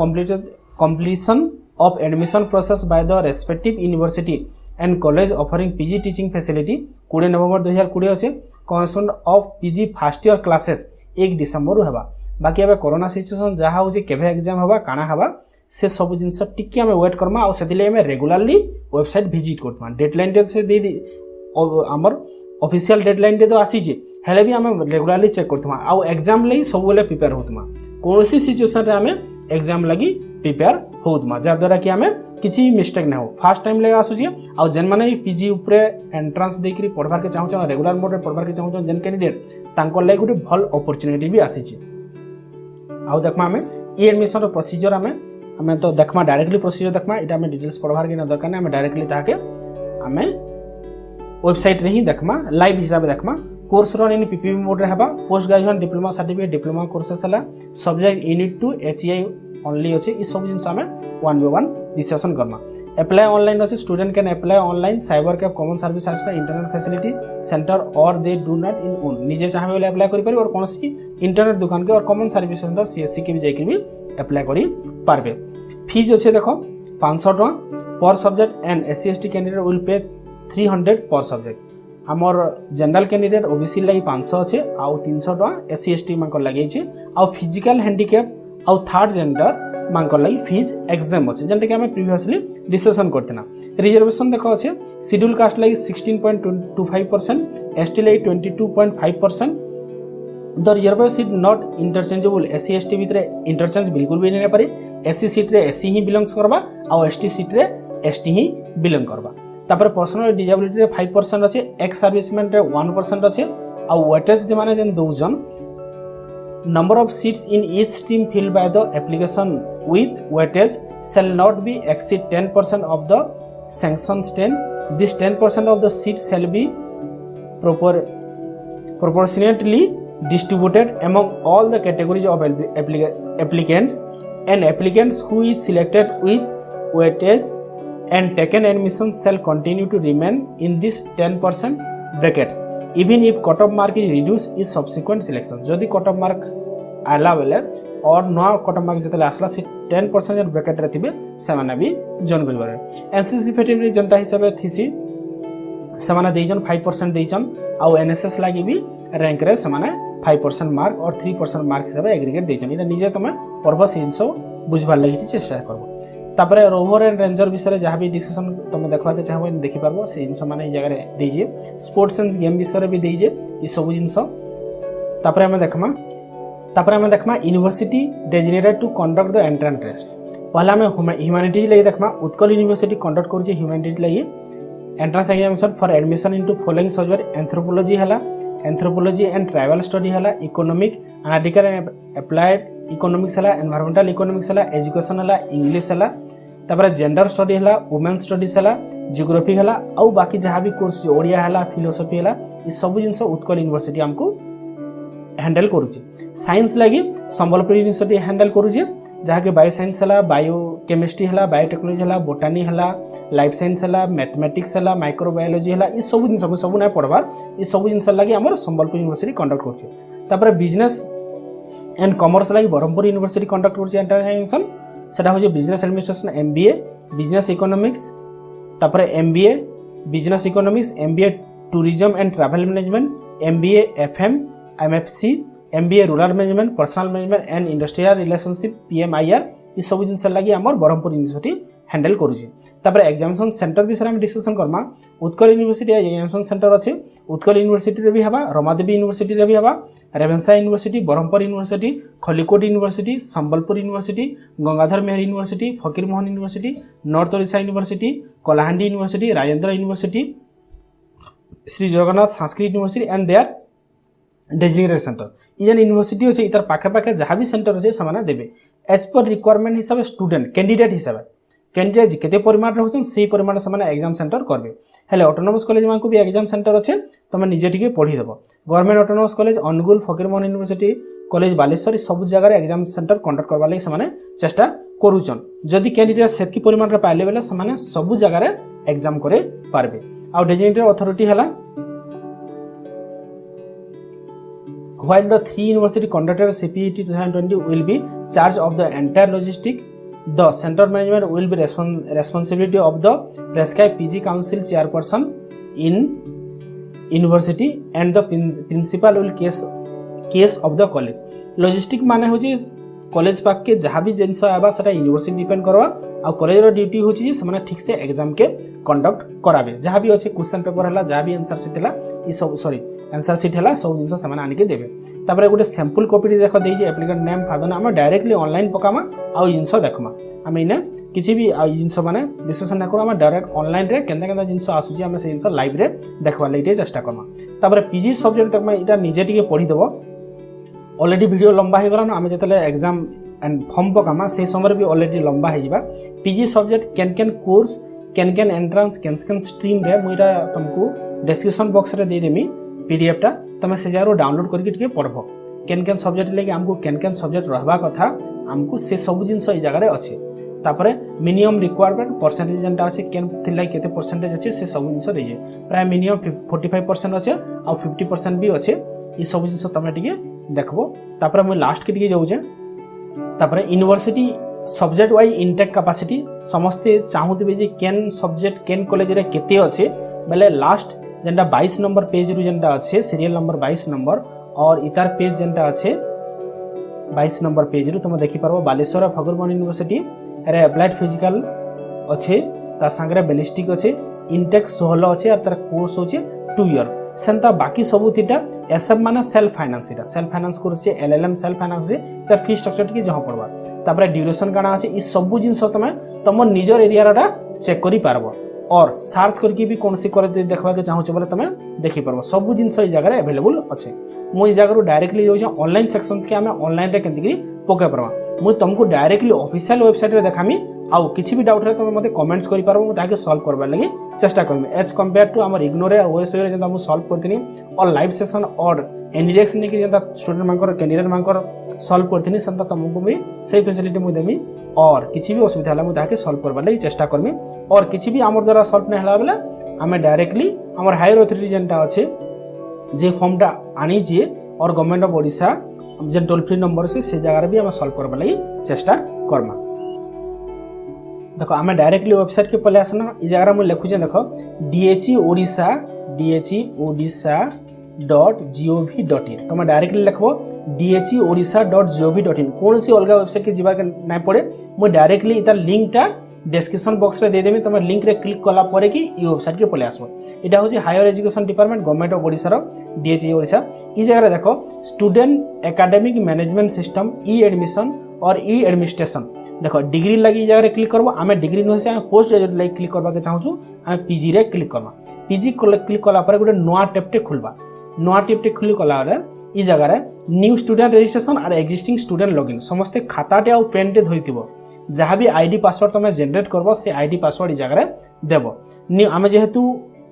[SPEAKER 1] completion of admission process by the respective university and college offering PG teaching facility 20 November 2020 अछि। Concept of PG first year classes 1 December हेबा। बाकी अब corona situation जहाँ हो केवे एग्जाम हवा काना हवा से सब जिनस टिके हमें वेट करमा, और सेतिले हमें रेगुलरली वेबसाइट विजिट करतमा। डेडलाइन डे से दे हमर ऑफिशियल डेडलाइन डे तो आसी जे हेले भी हमें रेगुलरली चेक करतमा, आउ एग्जाम लई सब बेले प्रिपेयर होतमा। कोनोसी सिचुएशन रे हमें एग्जाम लगी प्रिपेयर होतमा, जा द्वारा कि हमें किछि मिस्टेक ना हो। फर्स्ट टाइम ले आसु जे आ जेन माने पीजी ऊपर एंट्रेंस देकरी पढबार के चाहू छ, रेगुलर मोड रे पढबार के चाहू छ जेन कैंडिडेट तांको लागि गुटे भल अपॉर्चुनिटी भी आसी छै। आउ देखमा हमें ई एडमिशन रो प्रोसीजर हमें तो देखमा डायरेक्टली प्रोसीजर देखमा, एटा हमें डिटेल्स पढबार के ना दरकार नै, हमें डायरेक्टली ताके हमें वेबसाइट रे ही देखमा लाइव हिसाब देखमा। Course run in PPP mode रे हबा। Post graduation diploma certificate diploma courses हला subject unit to HEI only अछि। ई सब जिंस हमें 1 by 1 डिस्कशन करना। अप्लाई ऑनलाइन अछि। Student can apply online cyber café common service का इंटरनेट फैसिलिटी सेंटर और they do not in own, निजे चाहे बेले अप्लाई करि पारि, और कोनसी इंटरनेट दुकान के और कॉमन सर्विस सेंटर सीएससी के भी जाकि भी अप्लाई करि पारबे। फीस अछि देखो 500 टका पर subject and SC ST candidate will pay 300 पर सब्जेक्ट। हमर जनरल कैंडिडेट ओबीसी लागि 500 अछि, आउ 300 टका एससी एसटी मानकर लागि छै। आउ फिजिकल हैंडिकैप आउ थर्ड जेंडर मानकर लागि फीस एग्जाम अछि, जेंटा कि हमें प्रीवियसली डिस्कशन करतेना। रिजर्वेशन देखो अछि शेड्यूल कास्ट लागि 16.25%, एसटी लागि 22.5%। The reservation seat not interchangeable, SC ST भितरे इंटरचेंज बिल्कुल भी नहीं पारे। एससी सीट रे एससी ही बिलोंग्स करबा, आउ एसटी सीट रे एसटी ही बिलोंग करबा। तापर पर्सनल डिसेबिलिटी रे 5% अछि, एक्स सर्विसमैन रे 1% अछि, आउ वेटेज माने जेन दोजन number of seats in each stream filled by the application with weightage shall not be exceed 10% of the sanctioned strength. This 10% of the seats shall be proportionately distributed among all the categories of applicants, and applicants who is selected with weightage and taken admission shall continue to remain in this 10% brackets even if cutoff mark is reduced in subsequent selection। जदि cutoff mark आला बेले और नवा cutoff mark जतले आसला से 10% bracket रे थिबे सेमाने भी join करि पारे। एनसीसी फैटेगरी जनता हिसाब थिसी सेमाने देइजन 5% देइजन, आउ एनएसएस लागि भी रैंक रे सेमाने 5% मार्क और 3% मार्क हिसाब एग्रीगेट देइजन। इटा निजे तमे पर्व से इनसो बुझबार लागि चेष्टा करबो। तापरे रोवर एंड रेंजर विषय जहाँ भी डिस्कशन तुम देखा के चाहबो देखि पारबो, से जिनस माने जगह रे देइजे। स्पोर्ट्स एंड गेम विषय भी देइजे ई सब जिनस। तापरे हमें देखमा university designated to conduct the entrance test. पहला आम ह्यूमानिटीज लगी देखमा उत्कल यूनिवर्सिटी कंडक्ट कर ह्यूमानिटीज लगी entrance examination for admission into following subject anthropology है, एंथ्रोपोलॉजी एंड ट्राइबल स्टडी है, economic analytical and applied economics है, एनवायरमेंटल इकोनॉमिक्स है, एजुकेशन है, इंग्लिश है, तापर जेंडर स्टडी है, वुमेन स्टडीज है, जियोग्राफी है, आउ बाकी जहाँ भी कोर्स ओडिया है, फिलोसफी है, ये सब जिन उत्कल यूनिवर्सिटी आमको हैंडल करुचे। साइंस लगी संबलपुर यूनिवर्सिटी हैंडल करुचे जहाँ के बायो साइंस है, बायो केमिस्ट्री है, बायोटेक्नोलॉजी है, बोटानी है, लाइफ साइंस है, मैथमेटिक्स है, माइक्रोबायोलॉजी है, ये सब जिन सब ना पढ़वार ये सब जिन लगी आम संबलपुर यूनिवर्सिटी कंडक्ट कर बिजनेस एंड कॉमर्स लगी ब्रह्मपुर यूनिवर्सिटी कंडक्ट कर सेटा हूँ business administration MBA business economics तापर MBA business economics MBA tourism and travel management MBA FM MFC MBA rural management personal management and industrial relationship PMIR ये सब जिन लगी आम ब्रह्मपुर यूनिवर्सिटी हैंडल करुचे। तापर एग्जामिनेशन सेंटर विषय में डिस्कसन करमा उत्कल यूनिवर्सिटी एग्जामिनेशन सेंटर अच्छे उत्कल यूनिवर्सिटी भी हवा रमादेवी यूनिवर्सिटी भी हवा Ravenshaw university Brahmapur university Khallikote university Sambalpur university Gangadhar Meher university Fakir Mohan university north Odisha university Kalahandi university Rajendra university Shri Jagannath Sanskrit university and there designated centre ये यूनिवर्सिटी अच्छे इतर पाखे पाखे जहाँ भी सेंटर अच्छे से देवे एज पर रिक्वायरमेंट हिसाब से स्टूडेंट कैंडिडेट हिसाब कैंडिडेट केते परिमाण रोचन से परिमाण से एग्जाम सेंटर करबे हेले ऑटोनोमस कॉलेज मान को भी एग्जाम सेंटर अच्छे तुम निजे टिके पढ़ी देव government autonomous college Anugul Fakirmohan university college Baleswar सब जगह एग्जाम सेंटर कंडक्ट करवा लगी से चेष्टा करुचन जदि कैंडिडेट सेतकी परिमाण रे पाइले बेले से सब जगह एग्जाम करे पारबे। आ डेजिग्नेटेड अथॉरिटी हला while the 3 university conducted CPET 2020 will be charge of the entire logistic the center management will be responsibility of the prescribed PG council chairperson in university and the principal will case of the college logistic माने होची college पाक के जहाँ भी जिनस आवा सेटा university depend करवा आ college रो duty होची से ठीक से एग्जाम के कंडक्ट कराबे जहाँ भी अच्छे क्वेश्चन पेपर है जहाँ भी आंसर सीट है ये सब सॉरी आंसर सीट है सब जिन से आनिके देवे तापर गोटे सैंपल कॉपी देख देजी एप्लिकेंट नेम फादर नाम डायरेक्टली ऑनलाइन पकामा आउ जिन देखमा आम इना किसी भी जिन मैंने डिस्कसन ना करूँ डायरेक्ट ऑनलाइन रे केंदा केंदा जिन आसूची आम से जिन लाइव रे देखबार लगे चेष्टा करमा तापर PG सब्जेक्ट देखमा इटा निजे टिके पढ़ी देव ऑलरेडी वीडियो लंबा हो गलान आम जो एग्जाम एंड फॉर्म पकामा से समय भी ऑलरेडी लंबा हो PG सब्जेक्ट केन केन कोर्स केन केन एंट्रांस केन केन स्ट्रीम रे मुझे तुमको डिस्क्रिप्शन बॉक्स रे दे देमी PDF टा तुम से जगह डाउनलोड करके पढ़ब केन केन सब्जेक्ट लगे आमको केन केन सब्जेक्ट रहा कथा आमको से सब जिनस ये जगह अच्छे तापर मिनिमम रिक्वायरमेंट परसेंटेज जेनटा अच्छे केन थिलाई केते परसेंटेज अच्छे से सब जिनस देजे प्राय मिनिमम 45% अच्छे आ 50% भी अच्छे ये सब जिनस तुम टिके देखबो तापर मैं लास्ट के टिके जाउजे तापर university subject wise intake capacity समस्ते चाहूथिबे जे केन सब्जेक्ट केन कॉलेज रे केते अच्छे बेले लास्ट जेनटा 22 नंबर पेज रु जेनटा अच्छे सीरियल नंबर 22 नंबर और इतार पेज जेनटा अच्छे 22 नंबर पेज रु तुम देखि पारबो बालेश्वर फकीरमोहन यूनिवर्सिटी रे अप्लाइड फिजिकल अच्छे ता संगे बैलिस्टिक अच्छे इनटेक 16 अच्छे और तार कोर्स होचे 2 ईयर सेंता बाकी सब थीटा एसएफ माने सेल्फ फाइनेंस कोर्स जे LLM सेल्फ फाइनेंस जे तार फी स्ट्रक्चर के जहाँ पड़वा तापर ड्यूरेशन काना अच्छे ई सब जिनस तुम निजर एरिया रा चेक करि पारबो और सर्च करके भी कौन सी कॉलेज देखा के चाहूँ बोले तुम देखिपार सब जिनस जगह अवेलेबल अच्छे मुझे जगह डायरेक्टली जो ऑनलाइन सेक्शन के आम ऑनलाइन रे केंति पकई पार्मा मुझे तुमको डायरेक्टली ऑफिशियल वेबसाइट रे देखामी आउ किसी भी डाउट है तुम मत कमेंट्स कर पार मुझे सॉल्व करवार लगे चेष्टा करमी एज कंपेयर टू आम इग्नोर ओएसओ रे जो सॉल्व करती और लाइव सेशन और एनडीएक्स नहीं जेनता स्टूडेंट मानकर कैंडिडेट मानकर सॉल्व करती से तुमको भी सही फैसिलिटी मुझे देमी और किसी भी असुविधा है मुझे सॉल्व करवार लगे चेष्टा करमी और किसी भी आम द्वारा सॉल्व नहीं है बेले आम डायरेक्टली आम हायर अथॉरिटी जेनटा अच्छे जे फॉर्मटा आनी जी और गवर्नमेंट ऑफ ओडिशा जेन टोल फ्री नंबर से जगह भी आम सॉल्व करवार लगे चेष्टा करमा देखो आम डायरेक्टली वेबसाइट के पहले आसना इस जगह मुझे लिखुचे देख DHEODISA.gov.in तुम डायरेक्टली लिखबो DHEODISA.gov.in कौन सी अलग वेबसाइट के जीवार ना पड़े मुझे डायरेक्टली इतार लिंकटा डिस्क्रिप्शन बॉक्स रे दे देमी तुम लिंक रे क्लिक कला परे कि ई वेबसाइट के पले आसबो एटा होची higher education department government of Odisha रो DHE ओडिशा ई जगह देखो student academic management system e admission और ई एडमिनिस्ट्रेशन देख डिग्री लगी जगह क्लिक करबो आमे डिग्री न से पोस्ट ग्रेजुएट लगी क्लिक करबा के चाहूछु आमे पीजी रे क्लिक करबा पीजी क्लिक कला पर गोटे नुआ टैब टे खुलबा नुआ टैब टे खुली कला रे ई जगह रे न्यू स्टूडेंट रजिस्ट्रेशन और एक्जिस्टिंग स्टूडेंट लॉगिन समस्त खाता टे आ पेन टे धोइतिबो जहाँ भी आईडी पासवर्ड तुम जनरेट करबो से आईडी पासवर्ड ई जगह रे देबो आमे जेहेतु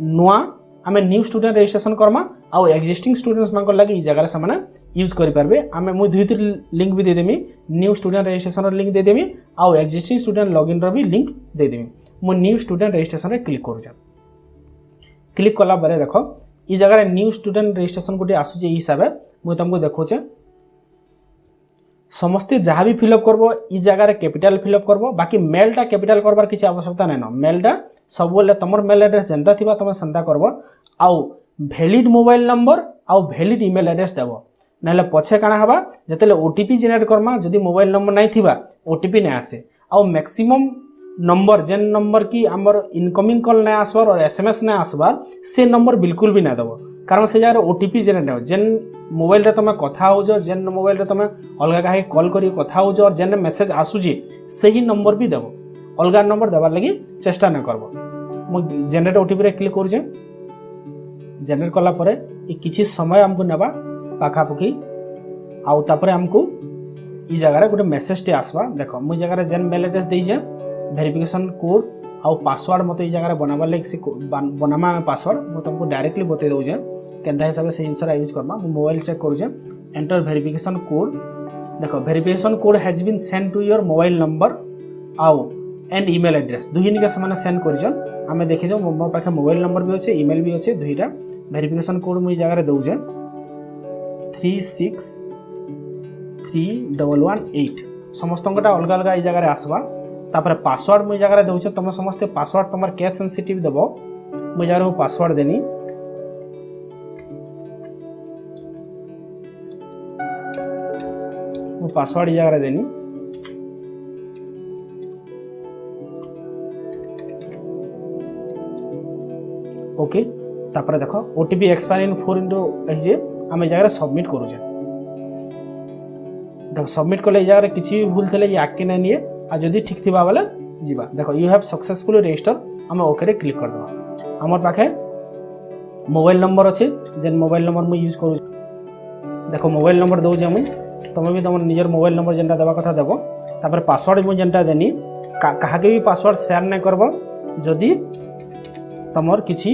[SPEAKER 1] नुआ आमे न्यू स्टूडेंट रजिस्ट्रेशन करमा आउ एक्जिस्टिंग स्टूडेंट्स मानक लगी ई जगह से माने यूज करि परबे आमे मु दुई तीन लिंक भी दे देमी न्यू स्टूडेंट रजिस्ट्रेशन लिंक दे देमी आउ एक्जिस्टिंग स्टूडेंट लॉगिन रो भी लिंक दे देमी मु न्यू स्टूडेंट रजिस्ट्रेशन रे क्लिक करू क्लिक कला बारे देखो ई जगह रे न्यू स्टूडेंट रजिस्ट्रेशन गोटे आसु जे हिसाब मु तुमको देखौचे समस्ते जहाँ भी फिलअप करबो ई जगह रे कैपिटल फिलअप करबो बाकी मेलटा कैपिटल करबार किसी आवश्यकता नै न मेलटा सब बोले तमर मेल एड्रेस जेंता थिबा तमे संता करबो आउ वैलिड मोबाइल नंबर आउ वैलिड ईमेल एड्रेस देबो नले पछे काना हबा जतेले ओटीपी जनरेट करमा जदी मोबाइल नंबर नै थिबा ओटीपी नै आसे आउ मैक्सिमम नंबर जेन नंबर की हमर इनकमिंग कॉल नै आसबार और एसएमएस नै आसबार से नंबर बिल्कुल भी नै देबो कारण से जगह ओटीपी जनरेट नै जेन मोबाइल रे तमे कथा हो जो जेन मोबाइल रे तमे अलगा काहे कॉल करी कथा हो जो और जेन मेसेज आसु जे सही नंबर भी देबो अलगा नंबर देबार लागि चेष्टा नै करबो मु जनरेट ओटीपी रे क्लिक करू जे जनरेट कला परे ए किछि समय हमको नेबा पाखा पकी आउ तापरे हमको ई जगह रे गोटे मेसेज टे आसबा देखो मु जगह रे जेन मेल एड्रेस देई जे वेरिफिकेशन कोड आउ पासवर्ड मते ई जगह रे बनाबा लागि से बनामा में पासवर्ड मु तुमको डायरेक्टली बते दउ जे केनता हिसाब से इनसर यूज करबा मु मोबाइल चेक करू जे एंटर वेरिफिकेशन कोड देखो verification code has been send to your mobile number आउ एंड ईमेल एड्रेस दुहिनी के समान सेंड करिजन हमें देखि दो मो पाखे मोबाइल नंबर भी अछि ईमेल भी अछि दुईटा वेरिफिकेशन कोड मु जगह रे दउ जे 363118 समस्त कोटा अलग अलग ई जगह रे आसबा तापर पासवर्ड मु जगह रे दउ छ तुम समस्त पासवर्ड तमर केस सेंसिटिव देबो मु जगह रे पासवर्ड देनी मु पासवर्ड ई जगह रे देनी ओके तापर देखो ओटीपी एक्सपायर इन 4 इंटू जे आमे जगह सबमिट करू जे देखो सबमिट कले जगह किछि भूल थले ये आके नै निए आ जदी ठीक थिबा वाला जीवा देखो यू हैव सक्सेसफुली रजिस्टर आमे ओके रे क्लिक कर दबा हमर पाखे मोबाइल नंबर अछि जेन मोबाइल नंबर मु यूज करू देखो मोबाइल नंबर दउ जे मु तमे भी तमर निजर मोबाइल नंबर जेनटा देबा कथा देबो तापर पासवर्ड मु जेनटा देनी काहा के भी पासवर्ड शेयर नै करबो जदी तमर किछि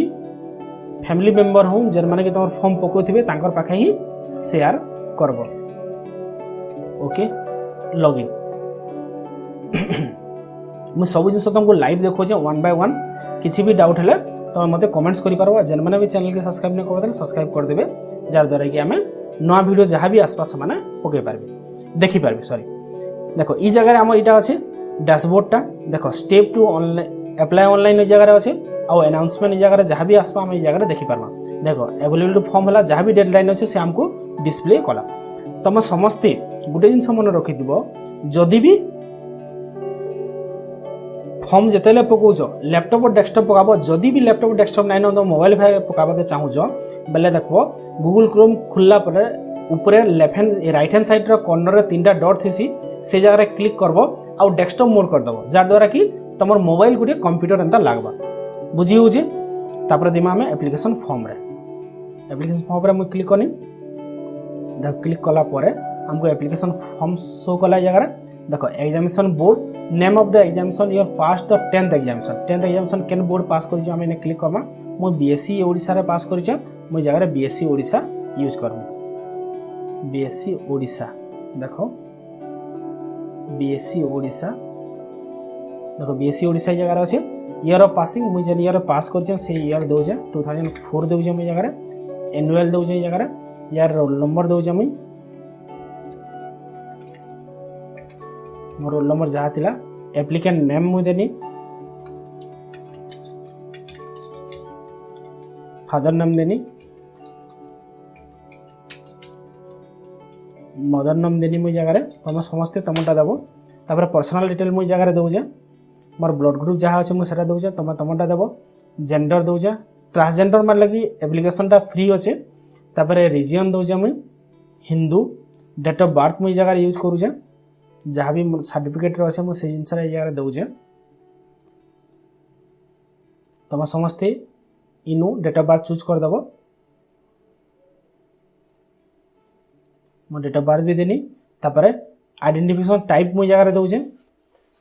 [SPEAKER 1] फैमिली मेंबर हो जर माने कि तमर फॉर्म पकोथिबे तांकर पाखे ही शेयर करबो ओके लॉगिन मु सब जिन तुमको लाइव देखो जे 1 बाय 1 किछि भी डाउट हले तो मते कमेंट्स करि परबा जन माने भी चैनल के सब्सक्राइब नै करबे सब्सक्राइब कर देबे जार द्वारा कि हमें नया वीडियो जहाँ भी आसपास माने पके पारबे देखि पारबे सॉरी देखो ई जगह रे हमर इटा अछि डैशबोर्ड टा देखो स्टेप 2 ऑनलाइन अप्लाई ऑनलाइन जगह रे अछि आउ अनाउंसमेंट जगह जहाँ भी आसपा हम जगह देखी पार्मा देखो अवेलेबल फॉर्म है जहाँ भी डेडलाइन अच्छे से हमको डिस्प्ले कला तुम समस्ते गोटे जिन मन रखि जदि भी फॉर्म जिते पकाउच लैपटॉप और डेस्कटॉप पकाब जदि भी लैपटॉप डेस्कटॉप नाइन तो मोबाइल भाई पकाबा के चाहूच बेले देखो गूगल क्रोम खुलला पर ऊपर left hand right hand side corner रे 3टा डॉट थीसी से जगह क्लिक करबो आ डेस्कटॉप मोड कर दबो जार द्वारा कि तमर मोबाइल गुटे कंप्यूटर एंता लागबा बुझी हो जे तापर दिमा में एप्लीकेशन फॉर्म रे मु क्लिक करनी जब क्लिक कला परे हमको एप्लीकेशन फॉर्म शो कला जगह देखो examination board name of the examination your pass the 10th examination केन बोर्ड पास करि जे हमें क्लिक करबा मु बीएससी ओडिसा रे पास करि जे मु जगह रे बीएससी ओडिसा यूज करबो बीएससी ओडिसा देखो बीएससी ओडिसा जगह रे अछि ईयर ऑफ पासिंग मुझे जेन ईयर पास कर से ईयर दौजे 2004 दौजे मुझे जगह एनुअल दौजे जगह यार रोल नंबर दौजे मुझे मोर रोल नंबर जहाँ थिला एप्लिकेंट नेम मुझे देनी फादर नेम देनी मदर नेम देनी मुझे जगह तुम समस्ते तुमटा देव तापर पर्सनल डिटेल मुझे जगह दौजे मोर ब्लड ग्रुप जहाँ अच्छे मुझे दौचे तुम तुमटा देव जेंडर दौचे ट्रांसजेंडर मार लगी एप्लिकेशनटा फ्री अच्छे तापर रिजियन दौचे मुझे हिंदू डेट ऑफ बर्थ मुझे जगह यूज करूचे जहाँ भी सर्टिफिकेट अच्छे मुझे जिनस जगह दौचे तुम समस्ते इनु डेट ऑफ बर्थ चूज करदेव मो डेट ऑफ बर्थ भी देनी तापर आइडेंटिफिकेशन टाइप मुझे जगह दौचे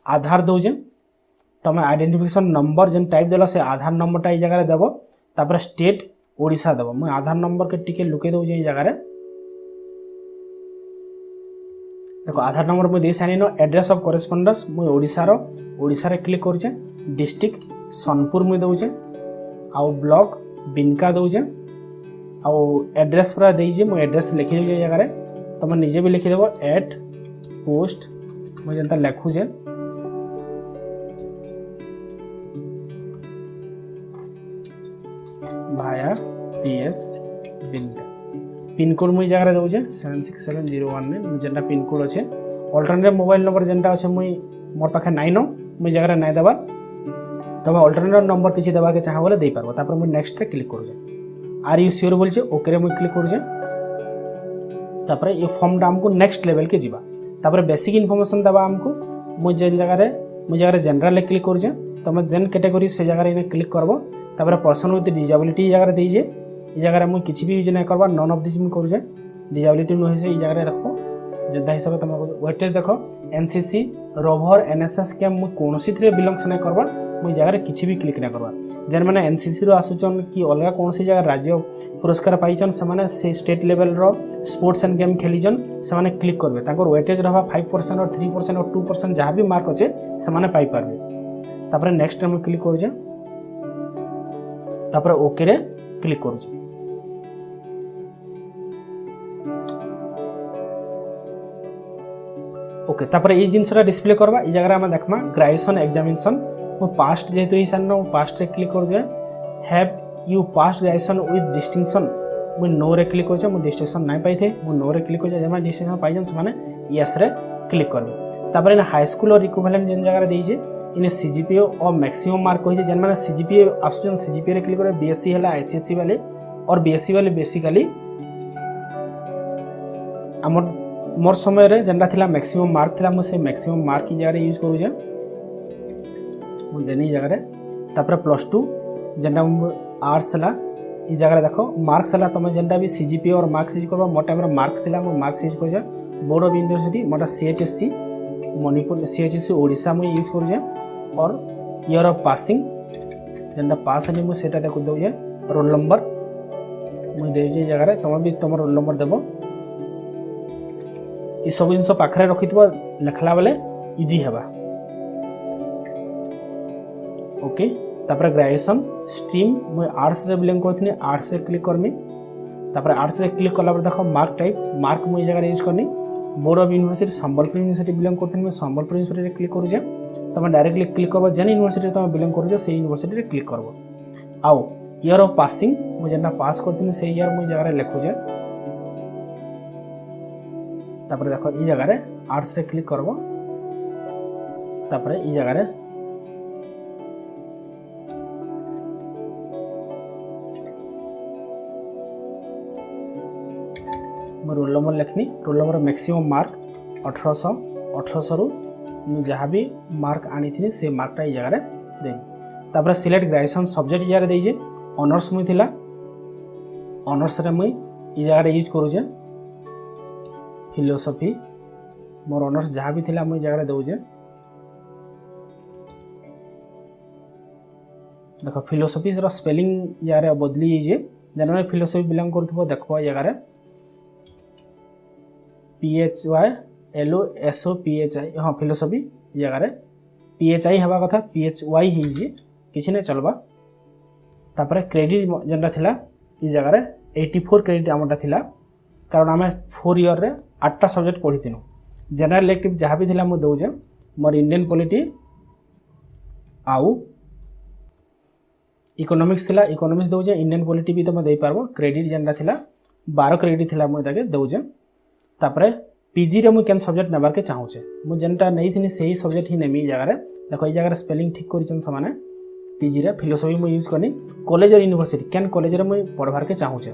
[SPEAKER 1] आधार दौचे तुम आइडेंटिफिकेशन नंबर जेन टाइप देल से आधार नंबरटा ये जगह देव तापर स्टेट ओडिशा देव मुझे आधार नंबर के टिके लुके दौचे ये जगह देखो आधार नंबर मुझे दे सारी एड्रेस ऑफ करेस्पोंडेंस मुझे ओडिशा रे क्लिक करूचे डिस्ट्रिक्ट सोनपुर मुझे दौचे आउ ब्लॉक बिनका दौचे आउ एड्रेस पूरा देजे मुझे एड्रेस लिखी दौचे जगह तुम निजे भी लिखिदेव एट पोस्ट मुझे जेनता लिखुचे भाया पीएस बिनका पिनकोड मुझे जगह दौचे 76701 में जेनटा पिनकोड अच्छे अल्टरनेटिव मोबाइल नंबर जेनटा अच्छे मुझे मोर पाखे नाइन मुझे जगह नाई देवा तुम अल्टरनेटिव नंबर किसी देवा के चाह बोले दे पारबो तापर मुझे नेक्स्ट रे क्लिक करूचे आर यू श्योर बोलचे ओके रे मुझे क्लिक करूचे तापर ये फॉर्म आमको नेक्स्ट लेवल के जीवा तापर बेसिक इनफॉरमेशन देवा हमको मुझे जगह जनरल क्लिक करूचे तुम जेन कैटेगरी से जगह क्लिक करबो तापर पर्सन विथ डिजेबिलिटी जगह दीजिए ये जगह मुझे किसी भी यूज नहीं करवा नन ऑफ दिस मुझे करूचे डिजेबिलिटी नुहे से ये जगह देखो जेनता हिसाब से तुम वेटेज देख एनसीसी रोभर एनएसएस के मुझे कौन सी बिलंग्स नहीं करवा मुझे जगह किसी भी क्लिक नहीं करवा जेन मैंने एनसीसी रो आसुचन कि अलग कौन सी जगह राज्य पुरस्कार पाइछन से स्टेट लेवल रो स्पोर्ट्स एंड गेम खेलीजन से क्लिक करबे ताकर वेटेज रहा 5% और 3% और 2% जहाँ भी मार्क अच्छे से पाई पारबे तापर नेक्स्ट टाइम क्लिक करूचे तापर ओके रे क्लिक करूचे ओके तापर ये जिनसटा डिस्प्ले करवा ये जगह आम देखमा ग्रेजुएशन एग्जामिनेशन मो पास्ट जेहेतु ही सारे ना पास्ट रे क्लिक कर दिया have you past graduation with distinction मुझे नो रे क्लिक कर डिस्टिंक्शन नहीं पाई थे मुझे नो रे क्लिक कर डिस्टिंक्शन पाई से यस रे क्लिक करबे तापर इन हाई स्कूल और इक्विवेलेंट जेन जगह देइजे इन सीजीपीए और मैक्सिमम मार्क कहिजे जेन माने सीजीपीए आसुचन सीजीपीए रे क्लिक करे बीएससी हला आईसीएससी वाले और बीएससी वाले बेसिकली हमर मोर समय रे जेनटा थिला मैक्सिमम मार्क थिला मु से मैक्सिमम मार्क की जगह यूज करू जे मु देनी जगह तापर +2 जेनटा आर्ट्स हला ई जगह देखो मार्क्स हला तुम जेनटा भी सीजीपीए और मार्क्स यूज करबा मोर टाइम रे मार्क्स थिला मु मार्क्स यूज कर जे बोर्ड ऑफ यूनिवर्सिटी मोटा सीएचएससी मणिपुर सीएचएससी ओडिशा मु यूज करू जे और ईयर ऑफ पासिंग जेनटा पास हली मु सेटा देखो दउ जे रोल नंबर मु दे जे जगह तुम भी तुम रोल नंबर देबो ये सब जिन पाखे रखी लिखला बेले इजी हेबा ओके तापर ग्रेजुएशन स्ट्रीम मुझे आर्ट्स रे बिलोंग करथि आर्ट्स रे क्लिक करमी तापर आर्ट्स रे क्लिक करला पर देखो मार्क टाइप मार्क मुझे जगह यूज करनी board of university Sambalpur university belong करथि मैं संबलपुर यूनिवर्सिटी रे क्लिक करूजे तुम डायरेक्टली क्लिक करबो जेन यूनिवर्सिटी तुम बिलोंग करूजे से यूनिवर्सिटी रे क्लिक करबो आउ ईयर ऑफ पासिंग मुझे जेना पास करथि से ईयर मुझे जगह लिखुजे तापर देखो ये जगह आर्ट्स रे क्लिक करबो तापर ये जगह मो रोल नंबर लिखनी रोल नंबर मैक्सिमम मार्क 1800 रु मुझे जहाँ भी मार्क आनी थी से मार्कटा ये जगह देनी तापर सिलेक्ट ग्रेजुएशन सब्जेक्ट जगह देजे ऑनर्स मुई थिला ऑनर्स रे मुई ये जगह यूज करूजे फिलोसफी मोर ऑनर्स जहाँ भी थिला मुई जगह दौजे देखो फिलोसफी रो स्पेलिंग यार बदली जे जन में फिलोसफी बिलोंग करथबो देखबो जगह PHYLOSOPHI हाँ फिलोसफी जगह PHI हवा कथा PHY ही किसी नहीं चलवा तापर क्रेडिट जेनटा थिला ये जगह 84 क्रेडिट आमटा थिला कारण आम 4 ईयर रे 8टा सब्जेक्ट पढ़ी थिनु जनरल इलेक्टिव जहाँ भी थिला मु दौजे मोर इंडियन पॉलिटी आउ इकोनॉमिक्स थिला इकोनॉमिक्स दौजे इंडियन पॉलिटी भी तुम दे पारबो क्रेडिट जेनटा थिला 12 क्रेडिट थिला मु ताके दौजे तापर पीजी रे मु केन सब्जेक्ट नेबार के चाहूचे मु जेनटा नहीं थिनी सही सब्जेक्ट ही नेमी जगह देखो ये जगह स्पेलिंग ठीक करिचन समाने पीजी रे फिलोसफी मु यूज करनी कॉलेज और यूनिवर्सिटी केन कॉलेज रे मु पढ़बार के चाहूचे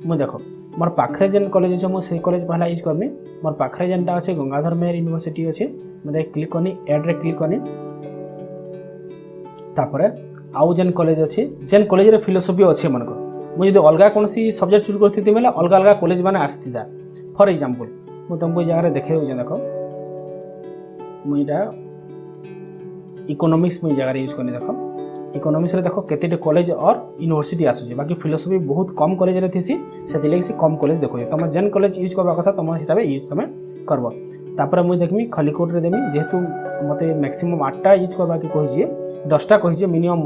[SPEAKER 1] मुझे देख मोर पाखे जेन कॉलेज अच्छे मुझे कॉलेज पहला यूज करमी मोर पाखे जेनटा अच्छे गंगाधर मेहर यूनिवर्सिटी अच्छे मुझे क्लिक करनी एड रे क्लिक करनी तापर आउ जेन कॉलेज अच्छे जेन कॉलेज रे फिलोसफी अच्छे मनकर मुझे जो अलग कौन सब्जेक्ट चूज करती बेले अलग अलग कॉलेज मैंने आसता फॉर एग्जांपल मुझे तुमको जगह देखे दूसरे देख मुझा इकोनॉमिक्स मुझे जगह यूज करनी देख इकोनॉमिक्स रे देखो केते कॉलेज और यूनिवर्सिटी आसुचे बाकी फिलोसफी बहुत कम कॉलेज रे थीसी से कम कॉलेज देखो तुम जेन कॉलेज यूज करबा कथा तुम हिसाब से यूज तुम करब तापर मुझे देखमी खलिकोट रे देमी जेहेतु मते मैक्सिमम 8टा यूज करबा के कहि 10टा कहि मिनिमम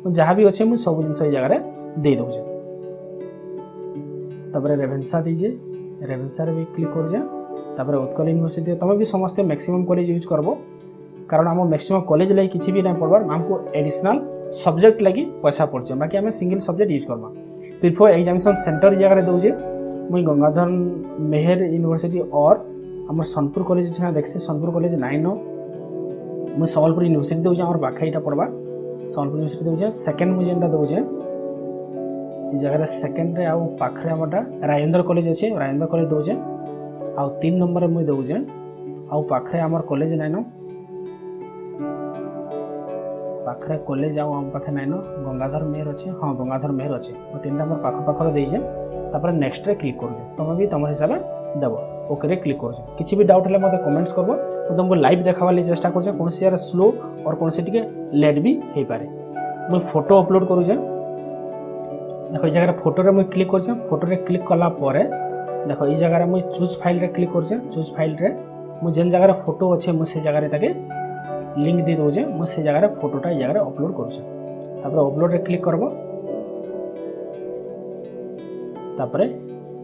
[SPEAKER 1] 1 जहाँ भी अच्छे मुझे सब जिन जगह दे दूचे तापर रेभेन्सा दीजिए रेभेन्सा रे भी क्लिक कर जा तापर उत्कल यूनिवर्सिटी तुम भी समस्त मैक्सिमम कॉलेज यूज करबो कारण आम मैक्सिमम कॉलेज लगी किसी भी नहीं पढ़वार आमको एडिशनल सब्जेक्ट लगी पैसा पड़े बाकी आम सिंगल सब्जेक्ट यूज करवा प्रिफर एग्जामिनेशन सेंटर जगह दौचे मुई गंगाधर मेहर यूनिवर्सिटी और आम सोनपुर कॉलेज अच्छे देखसी सोनपुर कॉलेज 9 मुई सम्बलपुर यूनिवर्सिटी दौचे आम पाखे यहाँ पढ़वा सम्बलपुर यूनिवर्सिटी दौचे सेकेंड मुझे जेनटा दौचे जगह सेकेंड आउ पाखे आमटा राजेंद्र कॉलेज अच्छे राजेंद्र कॉलेज दौचे आउ 3 नंबर मुझे दौचे आउ पाखे आम कॉलेज 9 पाखे कॉलेज आम पाखे 9 गंगाधर मेहर अच्छे हाँ गंगाधर मेहर अच्छे मैं 3 नंबर पाखर देजे तापर नेक्स्ट रे क्लिक कर तुम भी तुम हिसाब से देव ओके रे क्लिक कर किसी भी डाउट है मतलब कमेंट्स करब मैं तुमको लाइव देखा चेष्टा कर कौन जगह स्लो और कौन टी लेट भी हो पारे मुझे फोटो अपलोड करुचे देख ये जगह फोटो रे मुझे क्लिक कर फोटो रे क्लिक कला देख ये जगह मुझे चूज फाइल रे क्लिक कर चूज फाइल रे मुझे जेन जगह फोटो अच्छे मुझे जगह लिंक दे दूचे मुझे जगह फोटोटा ये जगह अपलोड करुचे अपलोड रे क्लिक करब तापर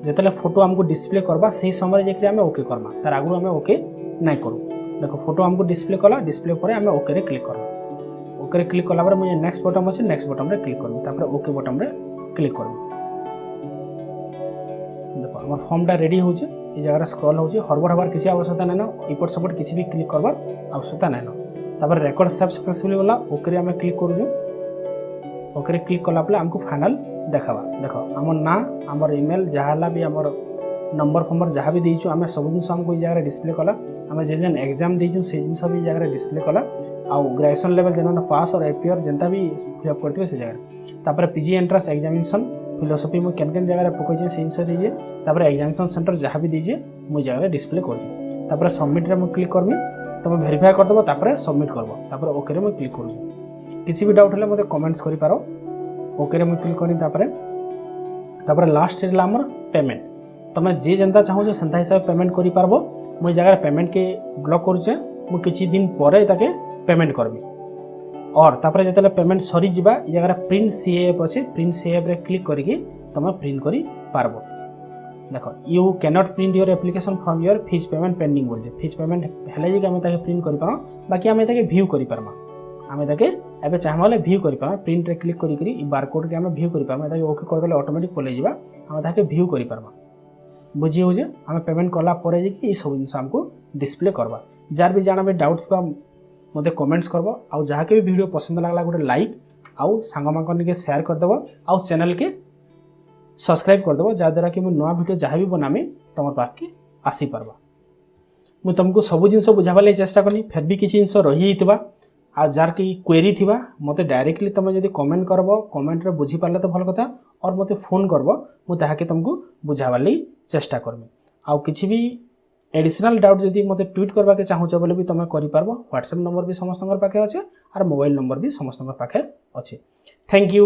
[SPEAKER 1] जिते फोटो आमको डिस्प्ले करवा से समय जाकि आम ओके करमा तार आगु आम ओके नहीं करूँ देख फोटो आमको डिस्प्ले कला डिस्प्ले पर आम ओके रे क्लिक करवा ओके रे क्लिक कला मुझे नेक्स्ट बटन अच्छे नेक्स्ट बटन रे क्लिक करमी तापर ओके बटन रे क्लिक करमी देख आम फॉर्मटा रेडी होचे ये जगह स्क्रॉल होचे हरबर हबार किसी आवश्यकता नहीं इपट सपट किसी भी क्लिक करवार आवश्यकता नहीं तापर रेकर्ड सेव सक्सेसफुली गला ओके आम क्लिक करूँ ओके क्लिक कला आमको फाइनल देखावा देख आम ना आमर इमेल जहाँ भी आमर नंबर फंबर जहाँ भी देचु आम सब जिन आमको जगह डिस्प्ले कला आम जेन एग्जाम देचु से जिन भी जगह डिस्प्ले कला आउ ग्रेजुएशन लेवल जेन पास और एपीआर जेनता भी फिलअप करते से जगह तापर पीजी एंट्रांस एग्जामिनेशन फिलोसफी मुझे केन केन जगह पकईचे से जिन दीजिए तापर एग्जामिनेशन सेंटर जहाँ भी दीजिए मुझे जगह डिस्प्ले कर सबमिट रे मुझे क्लिक करमी तुम भेरीफाई करदेव तापर सबमिट करब तापर ओके रे मुझे क्लिक कर किसी भी डाउट है मतलब कमेंट्स करि पारो ओके रे मुझे क्लिक करी तापर लास्ट है आमर पेमेंट तुम जे जनता चाहूचे सेंता हिसाब पेमेंट करि पारबो मुझे जगह पेमेंट के ब्लॉक करुचे मु किछि दिन परे ताके पेमेंट करबी और तापर जतले पेमेंट सरी जिबा ये जगह प्रिंट सीएफ अच्छे प्रिंट सीएफ रे क्लिक करिके तुम प्रिंट करि पारबो देख you cannot print your application from your fees payment pending बोल फीस पेमेंट हेले जे आम प्रिंट कर बाकी आम भ्यू कर आम एवं चाहबा भ्यू कर प्रिंट रे क्लिक करी बारकोड के आम भ्यू कर ओके करदे ऑटोमेटिक पलि जावा आम भ्यू कर बुझी हो आम पेमेंट कला ये सब जिन आमको डिस्प्ले करवा जार भी जाना भी डाउट थी मत कमेंट्स करब आउ जहाँ के भी वीडियो पसंद लगला गोटे लाइक आउ सांग शेयर करदेव आउ चैनल के सब्सक्राइब करदेव जहाँद्वारा कि मुझे नुआ वीडियो जहाँ भी बनामी तुम पाखे आसी पार्बा मुझे तुमको सब जिन बुझावा चेष्टा करनी फिर भी किसी जिन रही आ जार की क्वेरी थी मत डायरेक्टली तुम जब कमेंट करब कमेंट रे बुझी पारे तो भल कथा और मत फोन करब मुझे तुमको बुझावार चेष्टा करमी आउ किसी भी एडिशनल डाउट जब मत ट्वीट करवा के चाहूचे बोले भी तुम कर व्हाट्सएप नंबर भी समस्त पाखे अच्छे और मोबाइल नंबर भी समस्त पाखे अच्छे थैंक यू।